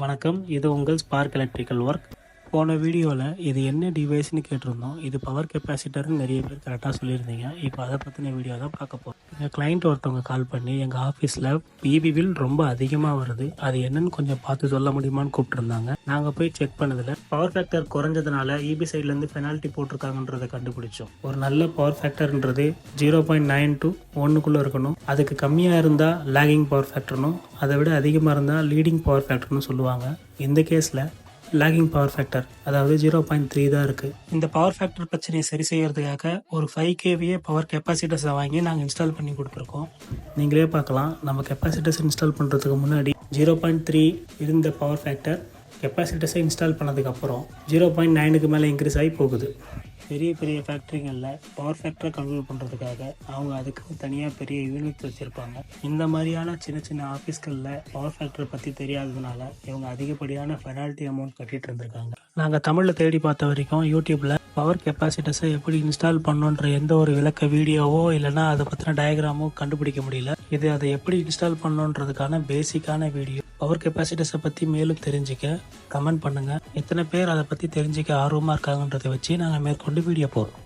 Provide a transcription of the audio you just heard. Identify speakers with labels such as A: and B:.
A: வணக்கம். இது உங்கள் ஸ்பார்க் எலக்ட்ரிக்கல் ஒர்க். போன வீடியோவில் இது என்ன டிவைஸ்னு கேட்டிருந்தோம். இது பவர் கெப்பாசிட்டர்னு நிறைய பேர் கரெக்டாக சொல்லியிருந்தீங்க. இப்போ அதை பற்றின வீடியோ தான் பார்க்க போகிறோம். எங்கள் கிளைண்ட் ஒருத்தவங்க கால் பண்ணி எங்கள் ஆஃபீஸில் பிபி பில் ரொம்ப அதிகமாக வருது, அது என்னன்னு கொஞ்சம் பார்த்து சொல்ல முடியுமான்னு கூப்பிட்டுருந்தாங்க. நாங்கள் போய் செக் பண்ணதில் பவர் ஃபேக்டர் குறைஞ்சதுனால இபி சைட்லேருந்து பெனால்ட்டி போட்டிருக்காங்கன்றதை கண்டுபிடிச்சோம். ஒரு நல்ல பவர் ஃபேக்டர்ன்றது 0.9 to 1 இருக்கணும். அதுக்கு கம்மியாக இருந்தால் லேகிங் பவர் ஃபேக்டர்னும், அதை விட அதிகமாக இருந்தால் லீடிங் பவர் ஃபேக்டர்னு சொல்லுவாங்க. இந்த கேஸில் லேகிங் பவர் ஃபேக்டர் அதாவது 0.3 தான் இருக்குது. இந்த பவர் ஃபேக்டர் பிரச்சனையை சரி செய்யறதுக்காக ஒரு 5 kVA பவர் கெப்பாசிட்டர்ஸை வாங்கி நாங்கள் இன்ஸ்டால் பண்ணி கொடுத்துருக்கோம். நீங்களே பார்க்கலாம், நம்ம கெப்பாசிட்டர்ஸ் இன்ஸ்டால் பண்ணுறதுக்கு முன்னாடி 0.3 இருந்த பவர் ஃபேக்டர் கெப்பாசிட்டர்ஸை இன்ஸ்டால் பண்ணதுக்கப்புறம் 0.9க்கு மேலே இன்க்ரீஸ் ஆகி போகுது. பெரிய பெரிய ஃபேக்ட்ரிகளில் பவர் ஃபேக்டரை கண்ட்ரோல் பண்ணுறதுக்காக அவங்க அதுக்கு தனியாக பெரிய யூனிட் வச்சுருப்பாங்க. இந்த மாதிரியான சின்ன சின்ன ஆஃபீஸ்களில் பவர் ஃபேக்டரை பற்றி தெரியாததுனால இவங்க அதிகப்படியான பெனால்ட்டி அமௌண்ட் கட்டிகிட்டு இருந்திருக்காங்க. நாங்கள் தமிழில் தேடி பார்த்த வரைக்கும் யூடியூப்பில் பவர் கெப்பாசிட்டர்ஸை எப்படி இன்ஸ்டால் பண்ணணுன்ற எந்த ஒரு விளக்க வீடியோவோ இல்லைனா அதை பற்றின டயக்ராமோ கண்டுபிடிக்க முடியல. இது அதை எப்படி இன்ஸ்டால் பண்ணணுன்றதுக்கான பேசிக்கான வீடியோ. பவர் கெப்பாசிட்டர்ஸை பற்றி மேலும் தெரிஞ்சுக்க கமெண்ட் பண்ணுங்கள். எத்தனை பேர் அதை பற்றி தெரிஞ்சுக்க ஆர்வமாக இருக்காங்கன்றதை வச்சு நாங்கள் மேற்கொண்டு வீடியோ போடுறோம்.